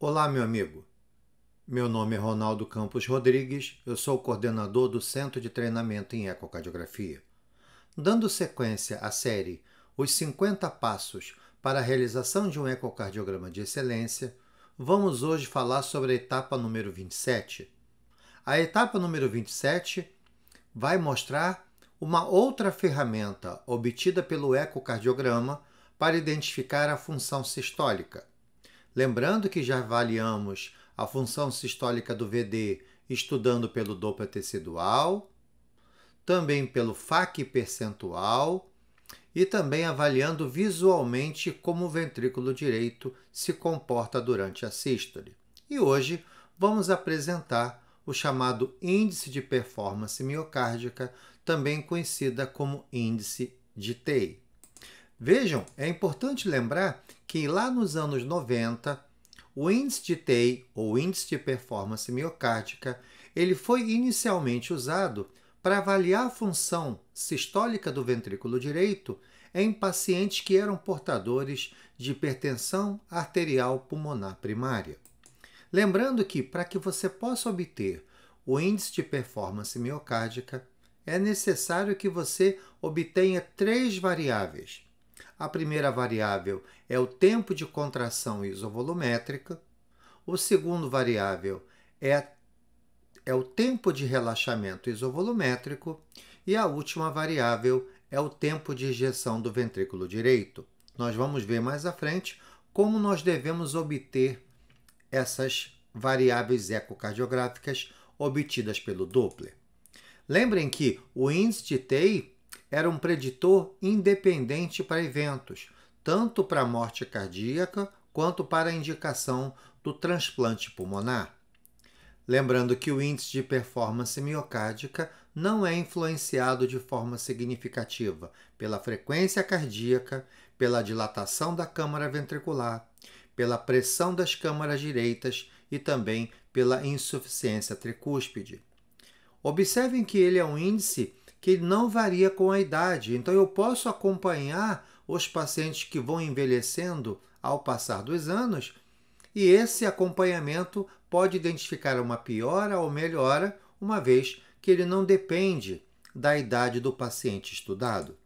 Olá, meu amigo. Meu nome é Ronaldo Campos Rodrigues, eu sou o coordenador do Centro de Treinamento em Ecocardiografia. Dando sequência à série Os 50 Passos para a Realização de um Ecocardiograma de Excelência, vamos hoje falar sobre a etapa número 27. A etapa número 27 vai mostrar uma outra ferramenta obtida pelo ecocardiograma para identificar a função sistólica. Lembrando que já avaliamos a função sistólica do VD estudando pelo Doppler tecidual, também pelo FAQ percentual e também avaliando visualmente como o ventrículo direito se comporta durante a sístole. E hoje vamos apresentar o chamado índice de performance miocárdica, também conhecida como índice de TEI. Vejam, é importante lembrar que lá nos anos 90, o índice de TEI, ou índice de performance miocárdica, ele foi inicialmente usado para avaliar a função sistólica do ventrículo direito em pacientes que eram portadores de hipertensão arterial pulmonar primária. Lembrando que, para que você possa obter o índice de performance miocárdica, é necessário que você obtenha três variáveis. A primeira variável é o tempo de contração isovolumétrica. O segundo variável é o tempo de relaxamento isovolumétrico. E a última variável é o tempo de ejeção do ventrículo direito. Nós vamos ver mais à frente como nós devemos obter essas variáveis ecocardiográficas obtidas pelo Doppler. Lembrem que o índice de TEI era um preditor independente para eventos, tanto para a morte cardíaca quanto para a indicação do transplante pulmonar. Lembrando que o índice de performance miocárdica não é influenciado de forma significativa pela frequência cardíaca, pela dilatação da câmara ventricular, pela pressão das câmaras direitas e também pela insuficiência tricúspide. Observem que ele é um índice que não varia com a idade, então eu posso acompanhar os pacientes que vão envelhecendo ao passar dos anos e esse acompanhamento pode identificar uma piora ou melhora, uma vez que ele não depende da idade do paciente estudado.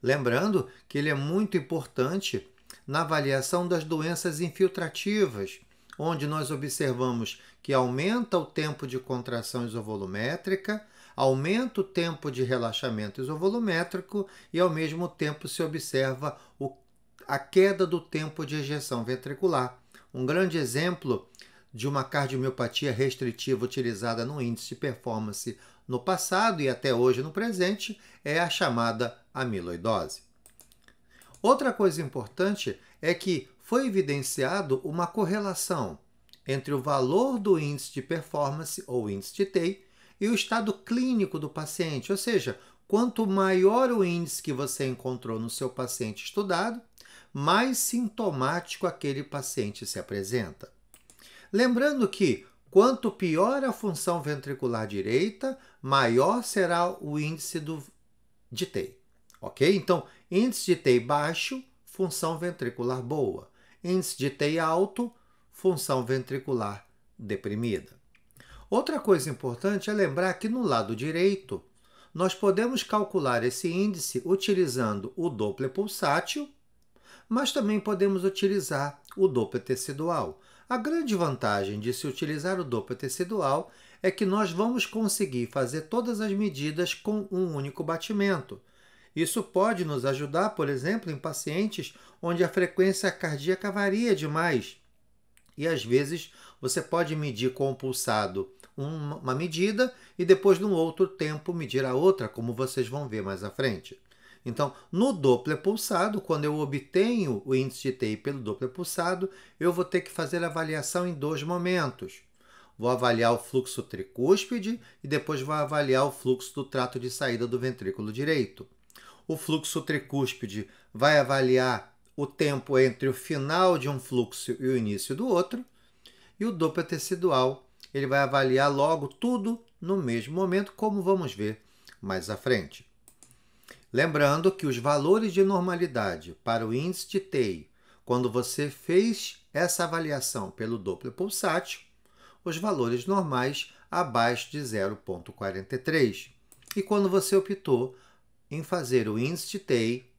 Lembrando que ele é muito importante na avaliação das doenças infiltrativas, onde nós observamos que aumenta o tempo de contração isovolumétrica, aumenta o tempo de relaxamento isovolumétrico e, ao mesmo tempo, se observa a queda do tempo de ejeção ventricular. Um grande exemplo de uma cardiomiopatia restritiva utilizada no índice de performance no passado e até hoje no presente é a chamada amiloidose. Outra coisa importante é que foi evidenciado uma correlação entre o valor do índice de performance, ou índice de TEI, e o estado clínico do paciente, ou seja, quanto maior o índice que você encontrou no seu paciente estudado, mais sintomático aquele paciente se apresenta. Lembrando que, quanto pior a função ventricular direita, maior será o índice de TEI. Ok? Então, índice de TEI baixo, função ventricular boa. Índice de TEI alto, função ventricular deprimida. Outra coisa importante é lembrar que no lado direito, nós podemos calcular esse índice utilizando o Doppler pulsátil, mas também podemos utilizar o Doppler tecidual. A grande vantagem de se utilizar o Doppler tecidual é que nós vamos conseguir fazer todas as medidas com um único batimento. Isso pode nos ajudar, por exemplo, em pacientes onde a frequência cardíaca varia demais. E às vezes você pode medir com o pulsado uma medida e depois, num outro tempo, medir a outra, como vocês vão ver mais à frente. Então, no Doppler pulsado, quando eu obtenho o índice de TEI pelo Doppler pulsado, eu vou ter que fazer a avaliação em dois momentos. Vou avaliar o fluxo tricúspide e depois vou avaliar o fluxo do trato de saída do ventrículo direito. O fluxo tricúspide vai avaliar o tempo entre o final de um fluxo e o início do outro. E o Doppler tecidual ele vai avaliar logo tudo no mesmo momento, como vamos ver mais à frente. Lembrando que os valores de normalidade para o índice de TEI, quando você fez essa avaliação pelo Doppler pulsátil, os valores normais abaixo de 0,43. E quando você optou em fazer o índice de TEI,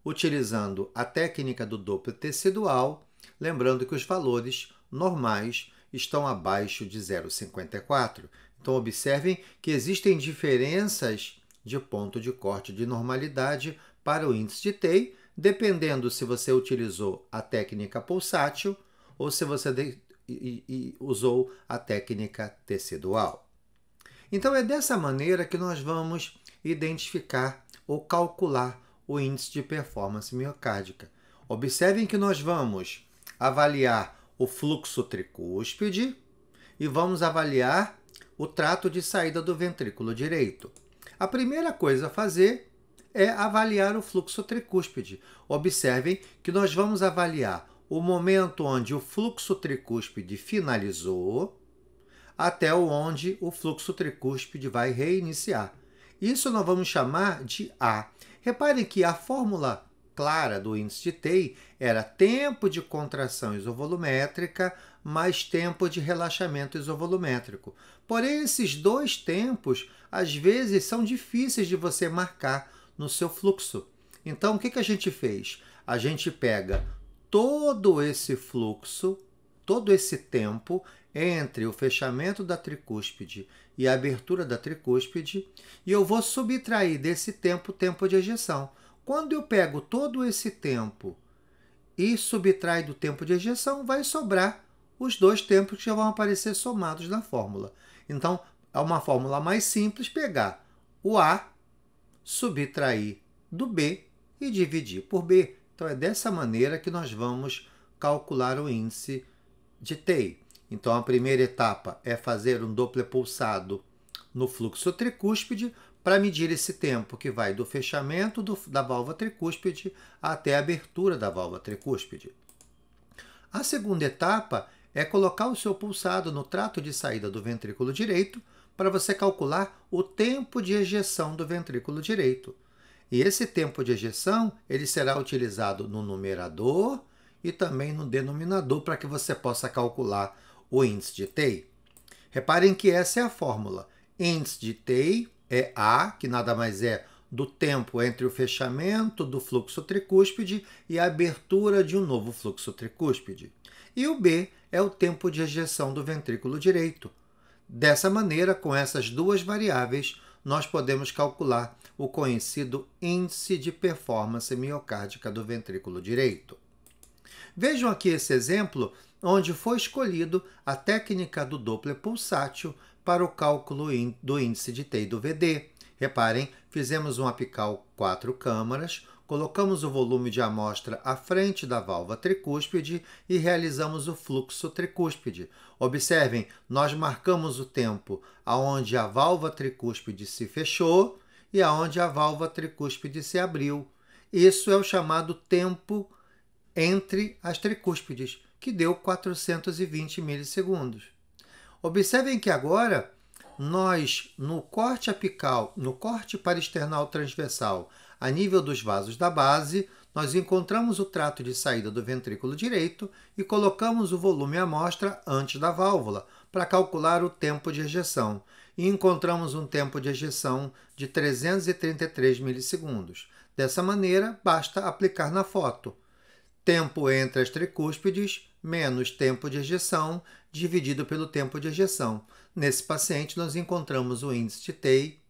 utilizando a técnica do Doppler tecidual, lembrando que os valores normais estão abaixo de 0,54. Então, observem que existem diferenças de ponto de corte de normalidade para o índice de TEI, dependendo se você utilizou a técnica pulsátil ou se você usou a técnica tecidual. Então, é dessa maneira que nós vamos identificar ou calcular o índice de performance miocárdica. Observem que nós vamos avaliar o fluxo tricúspide e vamos avaliar o trato de saída do ventrículo direito. A primeira coisa a fazer é avaliar o fluxo tricúspide. Observem que nós vamos avaliar o momento onde o fluxo tricúspide finalizou até onde o fluxo tricúspide vai reiniciar. Isso nós vamos chamar de A. Reparem que a fórmula clara do índice de TEI era tempo de contração isovolumétrica mais tempo de relaxamento isovolumétrico. Porém, esses dois tempos, às vezes, são difíceis de você marcar no seu fluxo. Então, o que a gente fez? A gente pega todo esse fluxo, todo esse tempo entre o fechamento da tricúspide e a abertura da tricúspide, e eu vou subtrair desse tempo o tempo de ejeção. Quando eu pego todo esse tempo e subtraio do tempo de ejeção, vai sobrar os dois tempos que já vão aparecer somados na fórmula. Então, é uma fórmula mais simples pegar o A, subtrair do B e dividir por B. Então, é dessa maneira que nós vamos calcular o índice de TEI. Então, a primeira etapa é fazer um Doppler pulsado no fluxo tricúspide para medir esse tempo que vai do fechamento da válvula tricúspide até a abertura da válvula tricúspide. A segunda etapa é colocar o seu pulsado no trato de saída do ventrículo direito para você calcular o tempo de ejeção do ventrículo direito. E esse tempo de ejeção ele será utilizado no numerador e também no denominador para que você possa calcular o índice de TEI. Reparem que essa é a fórmula. Índice de TEI é A, que nada mais é do tempo entre o fechamento do fluxo tricúspide e a abertura de um novo fluxo tricúspide. E o B é o tempo de ejeção do ventrículo direito. Dessa maneira, com essas duas variáveis, nós podemos calcular o conhecido índice de performance miocárdica do ventrículo direito. Vejam aqui esse exemplo onde foi escolhido a técnica do Doppler pulsátil para o cálculo do índice de TEI do VD. Reparem, fizemos um apical 4 câmaras, colocamos o volume de amostra à frente da válvula tricúspide e realizamos o fluxo tricúspide. Observem, nós marcamos o tempo aonde a válvula tricúspide se fechou e aonde a válvula tricúspide se abriu. Isso é o chamado tempo entre as tricúspides, que deu 420 milissegundos. Observem que agora nós, no corte apical, no corte parasternal transversal, a nível dos vasos da base, nós encontramos o trato de saída do ventrículo direito e colocamos o volume à amostra antes da válvula para calcular o tempo de ejeção. E encontramos um tempo de ejeção de 333 milissegundos. Dessa maneira, basta aplicar na foto. Tempo entre as tricúspides menos tempo de ejeção dividido pelo tempo de ejeção. Nesse paciente, nós encontramos o índice de TEI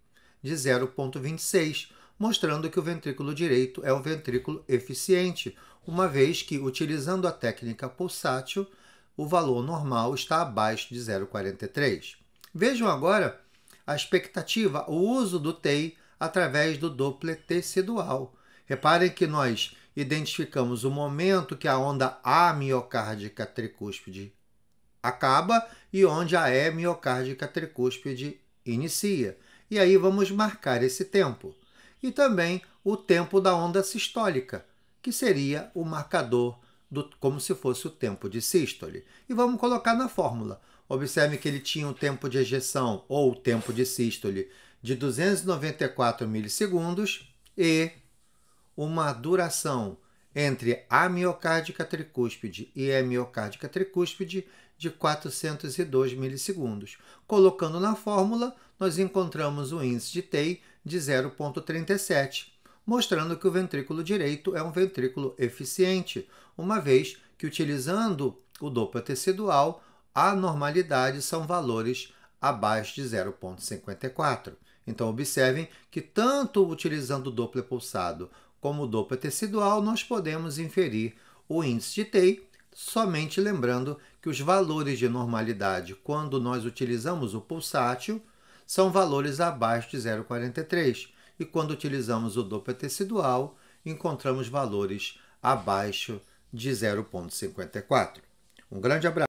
de 0,26, mostrando que o ventrículo direito é um ventrículo eficiente, uma vez que, utilizando a técnica pulsátil, o valor normal está abaixo de 0,43. Vejam agora a expectativa, o uso do TEI através do Doppler tecidual. Reparem que nós identificamos o momento que a onda A miocárdica tricúspide acaba e onde a E miocárdica tricúspide inicia. E aí vamos marcar esse tempo. E também o tempo da onda sistólica, que seria o marcador, como se fosse o tempo de sístole. E vamos colocar na fórmula. Observe que ele tinha um tempo de ejeção ou o tempo de sístole de 294 milissegundos e uma duração entre a miocárdica tricúspide e a miocárdica tricúspide de 402 milissegundos. Colocando na fórmula, nós encontramos o índice de TEI de 0,37, mostrando que o ventrículo direito é um ventrículo eficiente, uma vez que, utilizando o Doppler tecidual, a normalidade são valores abaixo de 0,54. Então, observem que tanto utilizando o Doppler pulsado como o Doppler tecidual, nós podemos inferir o índice de TEI, somente lembrando que os valores de normalidade, quando nós utilizamos o pulsátil, são valores abaixo de 0,43. E quando utilizamos o Doppler tecidual, encontramos valores abaixo de 0,54. Um grande abraço.